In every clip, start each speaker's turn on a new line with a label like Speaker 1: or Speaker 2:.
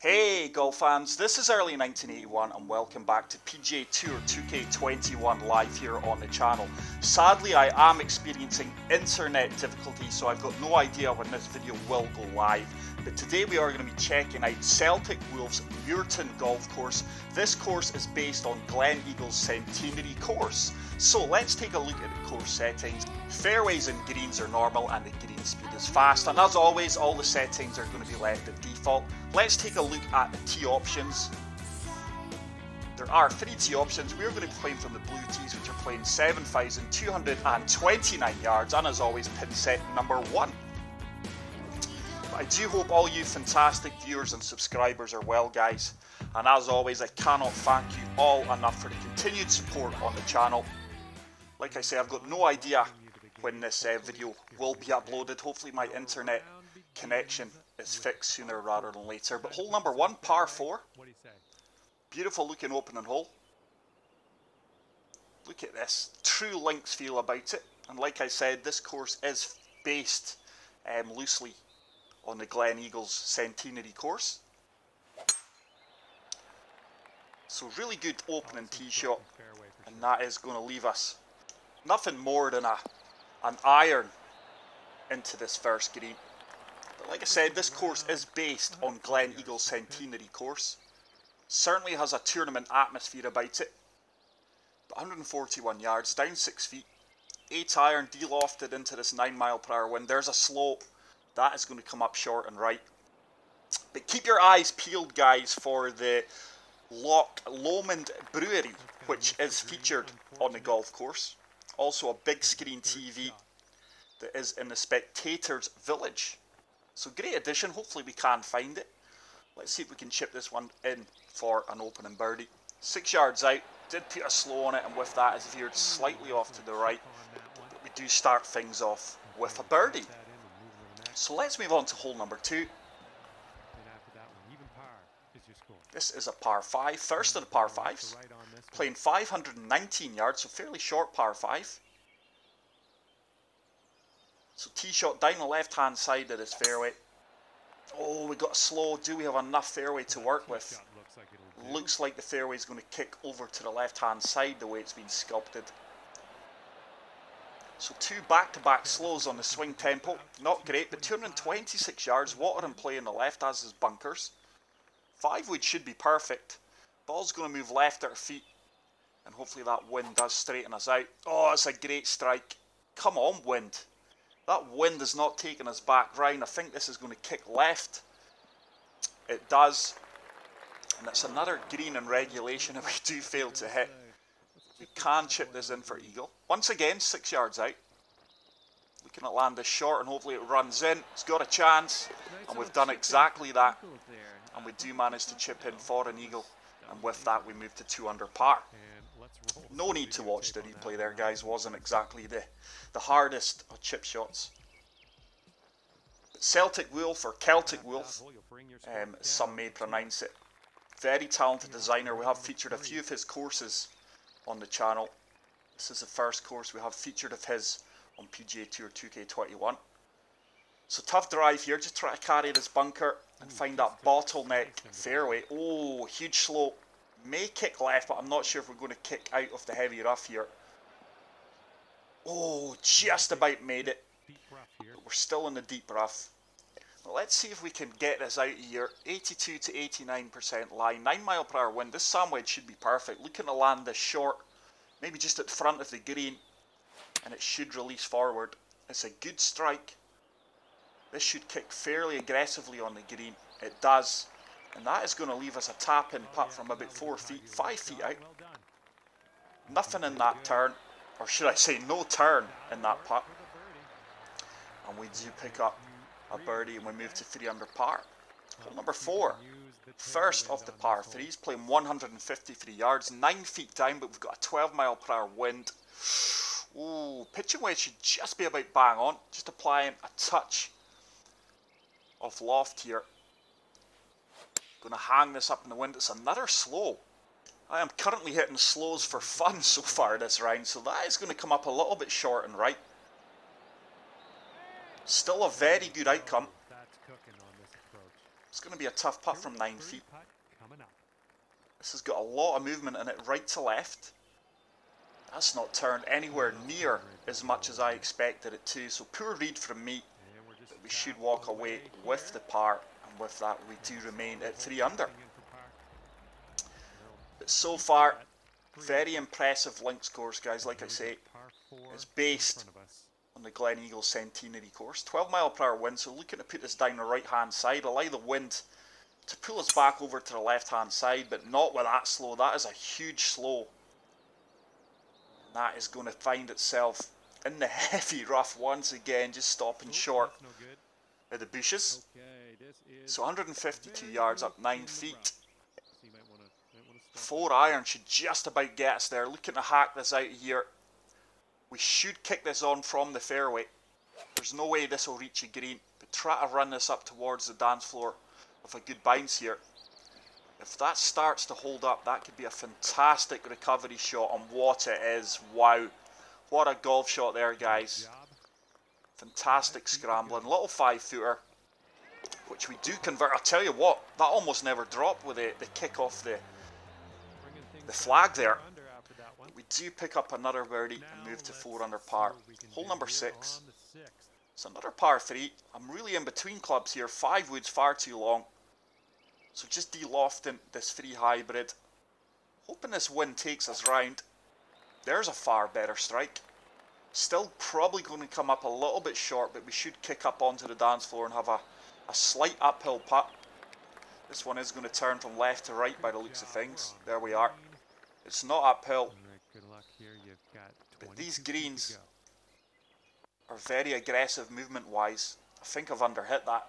Speaker 1: Hey golf fans, this is early 1981 and welcome back to PGA Tour 2K21 live here on the channel. Sadly I am experiencing internet difficulties, so I've got no idea when this video will go live. But today we are going to be checking out Celtic Wolf's Muirton Golf Course. This course is based on Gleneagles Centenary Course. So let's take a look at the course settings. Fairways and greens are normal and the green speed is fast, and as always all the settings are going to be left at default. Let's take a look at the tee options. There are 3 tee options. We're going to be playing from the blue tees, which are playing 7,229 yards, and as always pin set number 1. I do hope all you fantastic viewers and subscribers are well, guys, and as always I cannot thank you all enough for the continued support on the channel. Like I say, I've got no idea when this video will be uploaded. Hopefully my internet connection is fixed sooner rather than later. But hole number 1, par 4. Beautiful looking opening hole. Look at this, true links feel about it. And like I said, this course is based loosely on the Gleneagles Centenary Course. So really good opening tee shot, and that is going to leave us nothing more than an iron into this first green. But like I said, this course is based on Gleneagles Centenary Course. Certainly has a tournament atmosphere about it. But 141 yards, down 6 feet, 8 iron, de-lofted into this 9 mph wind. There's a slope. That is going to come up short and right. But keep your eyes peeled, guys, for the Loch Lomond Brewery, which is featured on the golf course. Also a big screen TV that is in the Spectators Village. So great addition, hopefully we can find it. Let's see if we can chip this one in for an opening birdie. 6 yards out, did put a slow on it, and with that it's veered slightly off to the right. But we do start things off with a birdie. So let's move on to hole number 2. This is a par 5, first of the par 5s. Playing 519 yards, so fairly short par 5. So tee shot down the left hand side of this fairway. Oh, we got a slow. Do we have enough fairway to work with? Looks like the fairway is going to kick over to the left hand side the way it's been sculpted. So 2 back-to-back slows on the swing tempo. Not great, but 226 yards. Water in play on the left as is bunkers. 5 wood should be perfect. Ball's going to move left at our feet, and hopefully that wind does straighten us out. Oh, it's a great strike. Come on, wind. That wind is not taking us back round. I think this is going to kick left. It does. And it's another green in regulation if we do fail to hit. We can chip this in for eagle. Once again, 6 yards out. Looking at land this short, and hopefully it runs in. It's got a chance, and we've done exactly that. And we do manage to chip in for an eagle, and with that we move to 2 under par. No need to watch the replay there, guys. Wasn't exactly the hardest of chip shots. But Celtic Wolf, or Celtic Wolf, some may pronounce it. Very talented designer. We have featured a few of his courses on the channel. This is the first course we have featured of his on PGA Tour 2K21. So tough drive here, just try to carry this bunker and find that bottleneck fairway. Oh, huge slope. May kick left, but I'm not sure if we're going to kick out of the heavy rough here. Oh, just about made it. But we're still in the deep rough. Well, let's see if we can get this out of here. 82 to 89% lie, 9 mph wind. This sandwich should be perfect. Looking to land this short, maybe just at the front of the green, and it should release forward. It's a good strike. This should kick fairly aggressively on the green. It does. And that is going to leave us a tap-in putt from about 4 feet, 5 feet out. Nothing in that turn. Or should I say no turn in that putt. And we do pick up a birdie and we move to 3 under par. Hole number 4. First of the par 3s, playing 153 yards, 9 feet down, but we've got a 12 mph wind. Ooh, pitching wedge should just be about bang on. Just applying a touch of loft here. Going to hang this up in the wind. It's another slow. I am currently hitting slows for fun so far this round, so that is going to come up a little bit short and right. Still a very good outcome. It's going to be a tough putt from 9 feet. This has got a lot of movement in it, right to left. That's not turned anywhere near as much as I expected it to, so poor read from me. But we should walk away with the par, and with that we do remain at 3 under. But so far, very impressive links course, guys. Like I say, it's based on the Gleneagles Centenary Course. 12 mile per hour wind, so looking to put this down the right hand side. Allow the wind to pull us back over to the left hand side, but not with that slow. That is a huge slow. And that is going to find itself in the heavy rough once again, just stopping short of the bushes. So 152 yards up 9 feet. 4 iron should just about get us there. Looking to hack this out of here. We should kick this on from the fairway. There's no way this will reach a green, but try to run this up towards the dance floor with a good bounce here. If that starts to hold up, that could be a fantastic recovery shot, and what it is. Wow, what a golf shot there, guys. Fantastic scrambling, little 5-footer, which we do convert. I'll tell you what, that almost never dropped with the kick off the flag there. But we do pick up another birdie and move to 4 under par. Hole number 6. It's another par 3. I'm really in between clubs here. 5 wood's far too long. So just de-lofting this 3 hybrid. Hoping this wind takes us round. There's a far better strike. Still probably going to come up a little bit short, but we should kick up onto the dance floor and have a slight uphill putt. This one is going to turn from left to right by the looks of things. There we are. It's not uphill. But these greens are very aggressive movement wise. I think I've underhit that.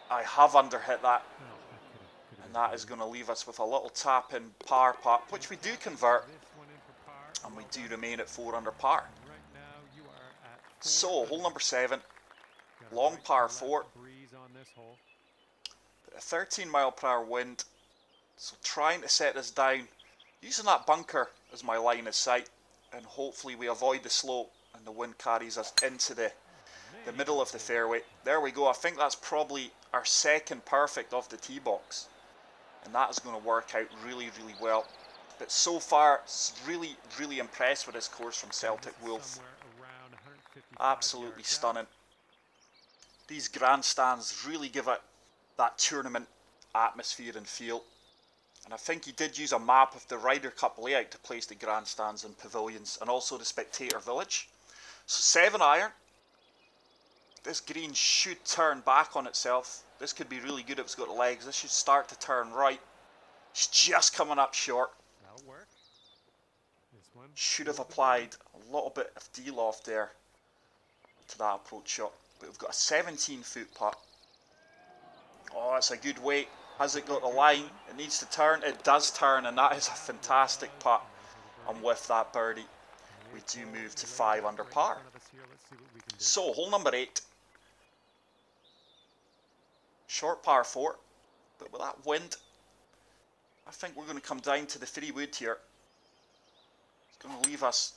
Speaker 1: I have underhit that. And that is going to leave us with a little tap in par putt, which we do convert. And we do remain at 4 under par. So, hole number 7. Long par 4. A 13 mile per hour wind. So trying to set this down. Using that bunker as my line of sight. And hopefully we avoid the slope and the wind carries us into the middle of the fairway. There we go. I think that's probably our second perfect off the tee box. And that is going to work out really, really well. But so far, really, really impressed with this course from Celtic Wolf. Absolutely stunning. These grandstands really give it that tournament atmosphere and feel. And I think he did use a map of the Ryder Cup layout to place the grandstands and pavilions, and also the spectator village. So 7 iron. This green should turn back on itself. This could be really good if it's got legs. This should start to turn right. It's just coming up short.
Speaker 2: That'll work. This one
Speaker 1: should have applied a little bit of de-loft there to that approach shot. But we've got a 17-foot putt. Oh, it's a good weight. Has it got the line? It needs to turn. It does turn, and that is a fantastic putt. And with that birdie, we do move to 5 under par. So, hole number 8. Short par 4. But with that wind, I think we're going to come down to the 3 wood here. It's going to leave us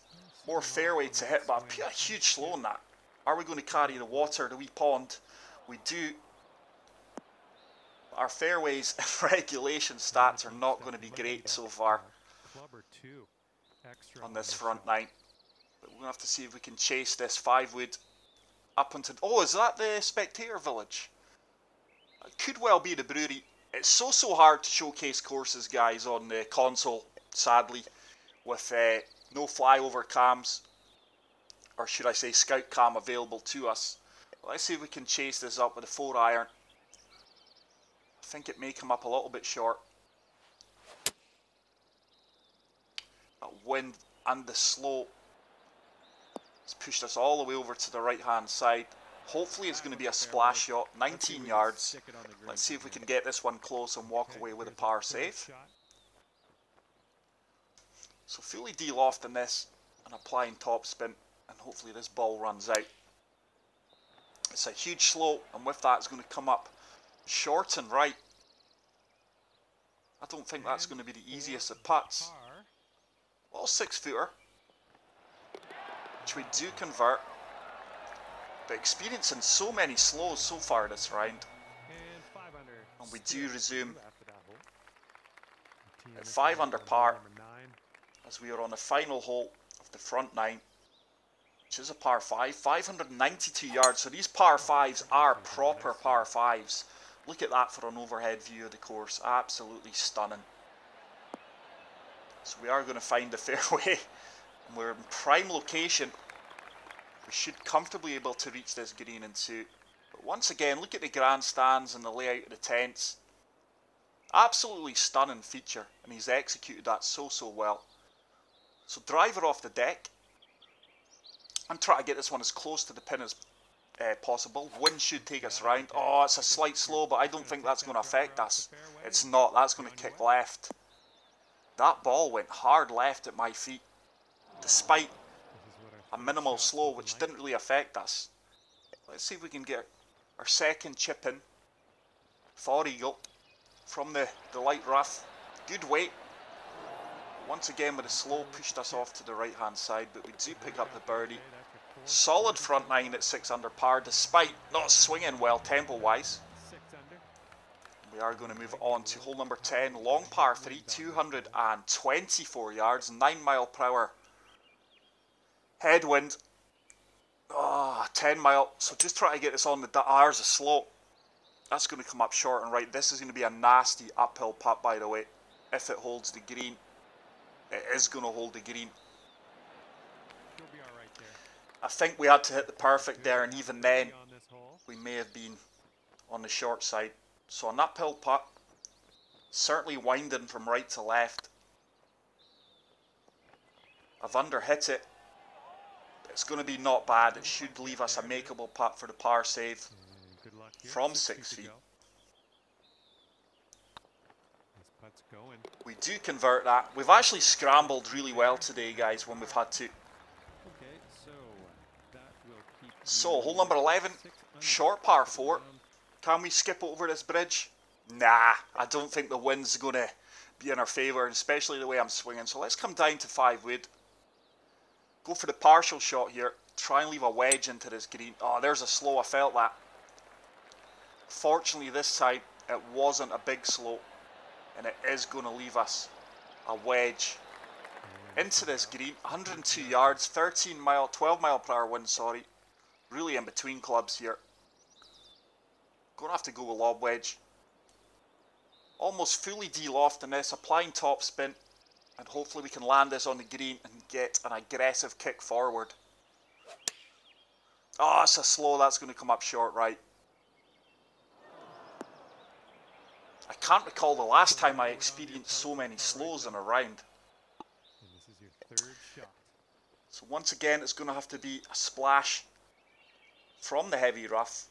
Speaker 1: more fairway to hit, but I've put a huge slow on that. Are we going to carry the water, the wee pond? We do. Our fairways and regulation stats are not going to be great so far on this front 9. But we're going to have to see if we can chase this 5 wood up into... Oh, is that the spectator village? It could well be the brewery. It's so hard to showcase courses, guys, on the console, sadly, with no flyover cams, or should I say scout cam available to us. But let's see if we can chase this up with a 4 iron. I think it may come up a little bit short. That wind and the slope has pushed us all the way over to the right hand side. Hopefully it's going to be a splash shot, 19 yards. Let's see if we can get this one close and walk away with a par save. So fully de-lofting this and applying topspin, and hopefully this ball runs out. It's a huge slope, and with that it's going to come up short and right. I don't think that's going to be the easiest of putts. Well, 6-footer, which we do convert. But experiencing so many slows so far this round. And we do resume
Speaker 2: After that hole.
Speaker 1: at 5 under par, as we are on the final hole of the front 9, which is a par 5, 592 yards. So these par 5s are proper par 5s. Look at that for an overhead view of the course, absolutely stunning. So we are going to find the fairway, and we're in prime location. We should comfortably be able to reach this green in 2. But once again, look at the grandstands and the layout of the tents. Absolutely stunning feature, and he's executed that so well. So driver off the deck. I'm trying to get this one as close to the pin as possible. Wind should take us round. Oh, it's a slight slow, but I don't think that's going to affect us. It's not. That's going to kick left. That ball went hard left at my feet, despite a minimal slow, which didn't really affect us. Let's see if we can get our second chip in for eagle from the light rough. Good weight. Once again with a slow, pushed us off to the right hand side, but we do pick up the birdie. Solid front 9 at 6 under par, despite not swinging well tempo wise. We are going to move on to hole number 10, long par 3, 224 yards, 9 mile per hour headwind. 10 mile, so just try to get this on the R's a slope. That's going to come up short and right. This is going to be a nasty uphill putt, by the way, if it holds the green. It is going to hold the green. I think we had to hit the perfect there, and even then we may have been on the short side. So an uphill putt, certainly winding from right to left. I've underhit it. It's going to be not bad. It should leave us a makeable putt for the par save from 6 feet. We do convert that. We've actually scrambled really well today, guys, when we've had to. So, hole number 11, short par 4. Can we skip over this bridge? Nah, I don't think the wind's going to be in our favour, especially the way I'm swinging. So let's come down to 5 wood. Go for the partial shot here. Try and leave a wedge into this green. Oh, there's a slow. I felt that. Fortunately, this side, it wasn't a big slow. And it is going to leave us a wedge into this green. 102 yards, 12 mile per hour wind, sorry. Really in between clubs here. Going to have to go with lob wedge. Almost fully de-loft in this, applying top spin. And hopefully we can land this on the green and get an aggressive kick forward. Oh, it's a slow, that's going to come up short right. I can't recall the last time I experienced so many slows in a round.
Speaker 2: And this is your 3rd shot.
Speaker 1: So once again, it's going to have to be a splash from the heavy rough.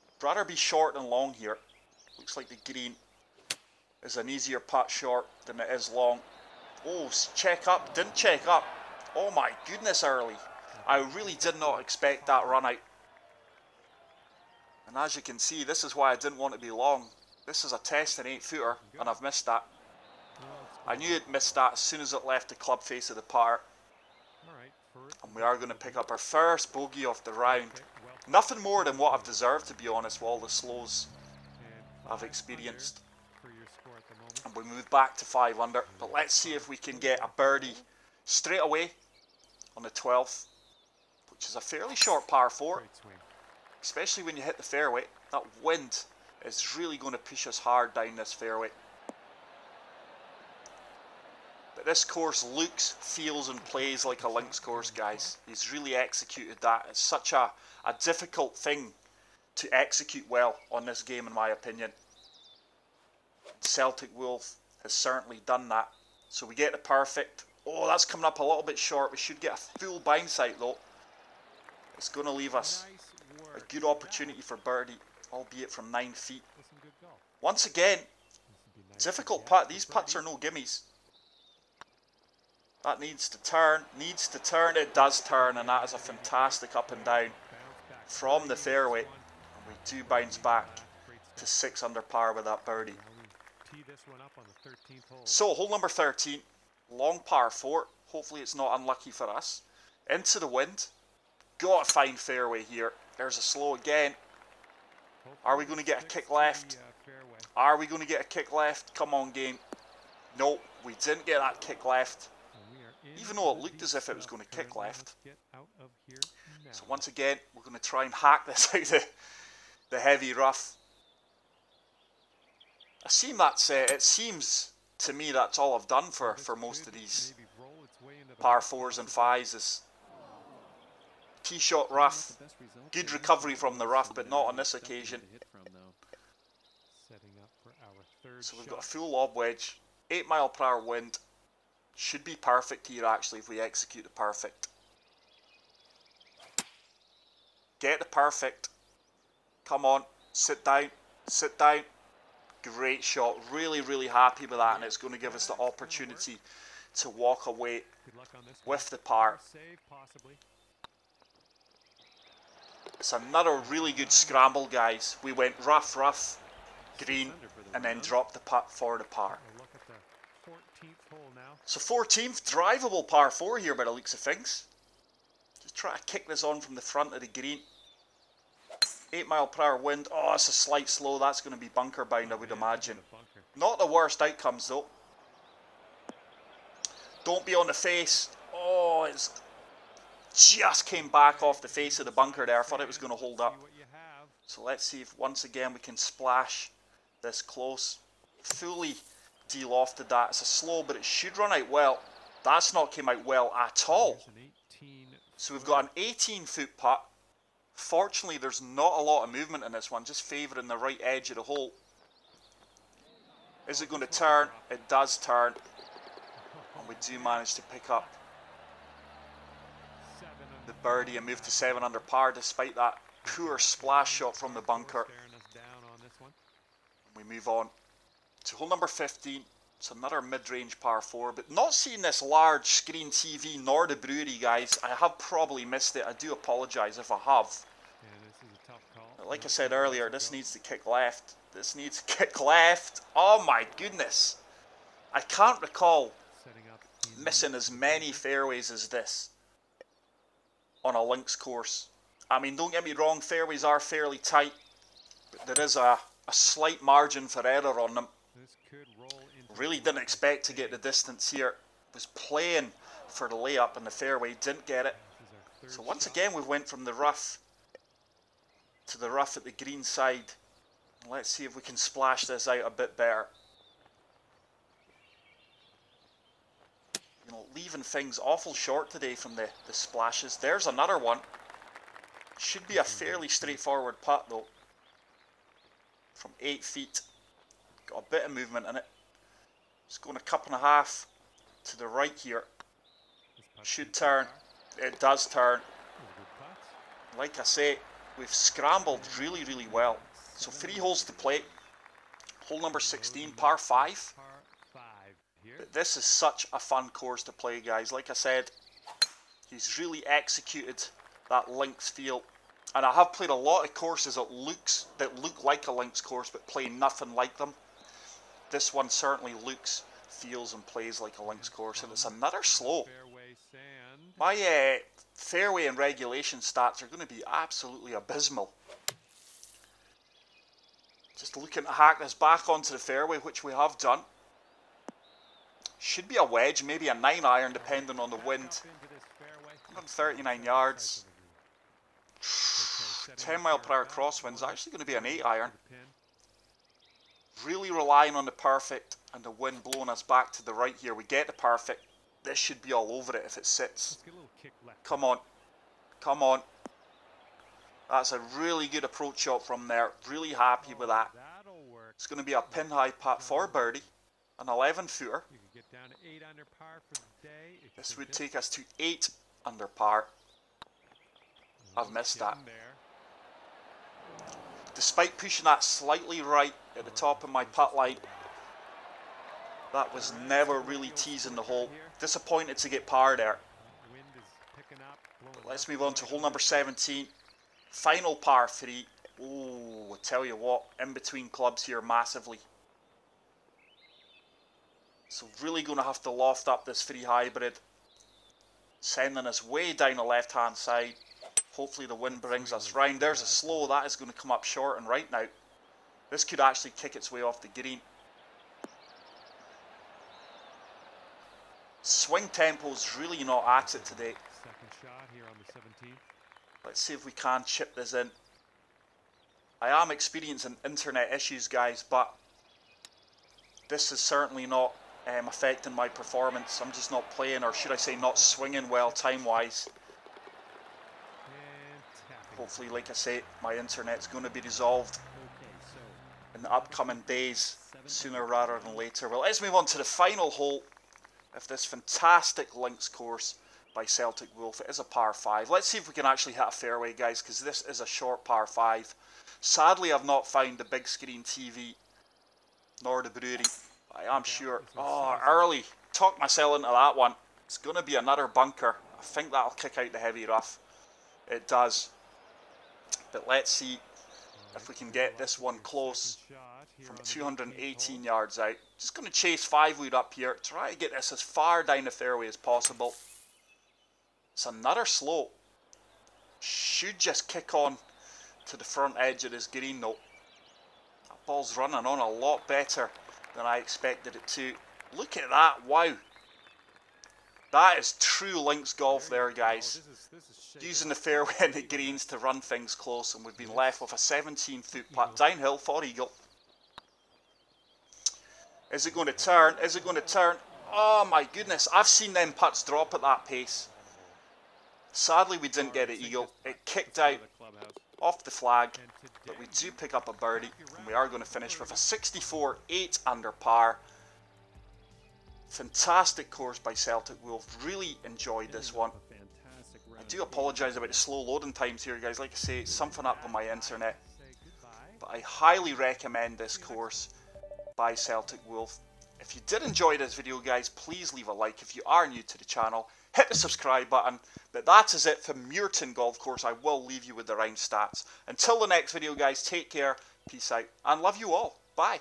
Speaker 1: I'd rather be short than long here. Looks like the green is an easier putt short than it is long. Oh, check up. Didn't check up. Oh my goodness, early. I really did not expect that run out. And as you can see, this is why I didn't want to be long. This is a test an 8-footer, and I've missed that. I knew it missed that as soon as it left the club face of the par. And we are going to pick up our first bogey of the round. Nothing more than what I've deserved, to be honest, with all the slows I've experienced. And we move back to 5 under. But let's see if we can get a birdie straight away on the 12th, which is a fairly short par 4. Especially when you hit the fairway. That wind is really going to push us hard down this fairway. But this course looks, feels and plays like a links course, guys. He's really executed that. It's such a difficult thing to execute well on this game, in my opinion. Celtic Wolf has certainly done that. So we get the perfect. Oh, that's coming up a little bit short. We should get a full bind sight though. It's going to leave us a good opportunity for birdie, albeit from 9 feet. Once again, difficult putt. These putts are no gimmies. That needs to turn, it does turn, and that is a fantastic up and down from the fairway. And we do bounce back to 6 under par with that birdie. So, hole number 13, long par 4. Hopefully it's not unlucky for us. Into the wind. Got a fine fairway here. There's a slow again. Are we going to get a kick left? Are we going to get a kick left? Come on, game. Nope, we didn't get that kick left. Even though it looked as if it was going to kick left. So once again, we're going to try and hack this out of the heavy rough. It seems to me that's all I've done for most of these par 4s and 5s is tee shot rough, good recovery from the rough, but not on this occasion. So we've got a full lob wedge, 8 mile per hour wind, should be perfect here actually if we execute the perfect. Get the perfect, come on, sit down, sit down. Great shot, really happy with that, and it's going to give us the opportunity to walk away with the par. It's another really good scramble, guys. We went rough, green, and then dropped the putt for the par. So 14th, drivable par 4 here by the looks of things. Just try to kick this on from the front of the green. 8 mile per hour wind. Oh, it's a slight slow. That's going to be bunker bound, I would imagine. Not the worst outcomes though. Don't be on the face. Oh, it's just came back off the face of the bunker there. I thought it was going to hold up. So let's see if once again we can splash this close. Fully de-lofted that. It's a slow, but it should run out well. That's not came out well at all. So we've got an 18-foot putt. Fortunately, there's not a lot of movement in this one, just favouring the right edge of the hole. Is it going to turn? It does turn. And we do manage to pick up the birdie and move to 7 under par despite that poor splash shot from the bunker. And we move on to hole number 15. It's another mid-range par 4, but not seeing this large screen TV nor the brewery, guys. I have probably missed it. I do apologise if I have. But like I said earlier, this needs to kick left. This needs to kick left. Oh my goodness. I can't recall missing as many fairways as this on a links course. I mean, don't get me wrong, fairways are fairly tight, but there is a slight margin for error on them. Really didn't expect to get the distance here. Was playing for the layup in the fairway, didn't get it. So once again we went from the rough to the rough at the green side. Let's see if we can splash this out a bit better. You know, leaving things awful short today from the splashes. There's another one. Should be a fairly straightforward putt though. From 8 feet. Got a bit of movement in it. It's going a cup and a half to the right here. Should turn. It does turn. Like I say, we've scrambled really well. So 3 holes to play. Hole number 16, par 5. But this is such a fun course to play, guys. Like I said, he's really executed that links feel. And I have played a lot of courses that look like a links course, but play nothing like them. This one certainly looks, feels and plays like a links course, and it's another slow. My fairway and regulation stats are going to be absolutely abysmal. Just looking to hack this back onto the fairway, which we have done. Should be a wedge, maybe a 9 iron depending on the wind. 139 yards. 10 mile per hour crosswind's actually going to be an 8 iron. Really relying on the perfect and the wind blowing us back to the right here. We get the perfect. This should be all over it if it sits. Come on. Come on. That's a really good approach shot from there. Really happy with that. It's going to be a pin high putt for birdie. An 11 footer. This would take us to 8 under par. I've missed that. Despite pushing that slightly right at the top of my putt line, that was never really teasing the hole. Disappointed to get par there. But let's move on to hole number 17. Final par 3. Oh, I tell you what, in between clubs here massively. So really going to have to loft up this 3 hybrid. Sending us way down the left hand side. Hopefully the wind brings us round. There's a slow. That is going to come up short and right now. This could actually kick its way off the green. Swing tempo's really not at it today.
Speaker 2: Second shot here on the 17th.
Speaker 1: Let's see if we can chip this in. I am experiencing internet issues, guys, but this is certainly not affecting my performance. I'm just not playing, or should I say not swinging well time-wise. Hopefully, like I say, my internet's going to be resolved in the upcoming days, sooner rather than later. Well, let's move on to the final hole of this fantastic links course by Celtic Wolf. It is a par 5. Let's see if we can actually hit a fairway, guys, because this is a short par 5. Sadly, I've not found the big screen TV nor the brewery. I am sure. Oh, early. Talked myself into that one. It's going to be another bunker. I think that'll kick out the heavy rough. It does. But let's see if we can get this one close from 218 yards out. Just going to chase 5-wood up here. Try to get this as far down the fairway as possible. It's another slope. Should just kick on to the front edge of this green though. That ball's running on a lot better than I expected it to. Look at that, wow. That is true links golf there, guys. Using the fairway and the greens to run things close, and we've been left with a 17-foot putt downhill for eagle. Is it going to turn? Is it going to turn? Oh my goodness, I've seen them putts drop at that pace. Sadly, we didn't get an eagle. It kicked out off the flag, but we do pick up a birdie, and we are going to finish with a 64, 8 under par. Fantastic course by Celtic Wolf. Really enjoyed this one. I do apologise about the slow loading times here, guys. Like I say, it's something up on my internet. But I highly recommend this course by Celtic Wolf. If you did enjoy this video, guys, please leave a like. If you are new to the channel, hit the subscribe button. But that is it for Muirton Golf Course. I will leave you with the round stats. Until the next video, guys, take care, peace out, and love you all. Bye.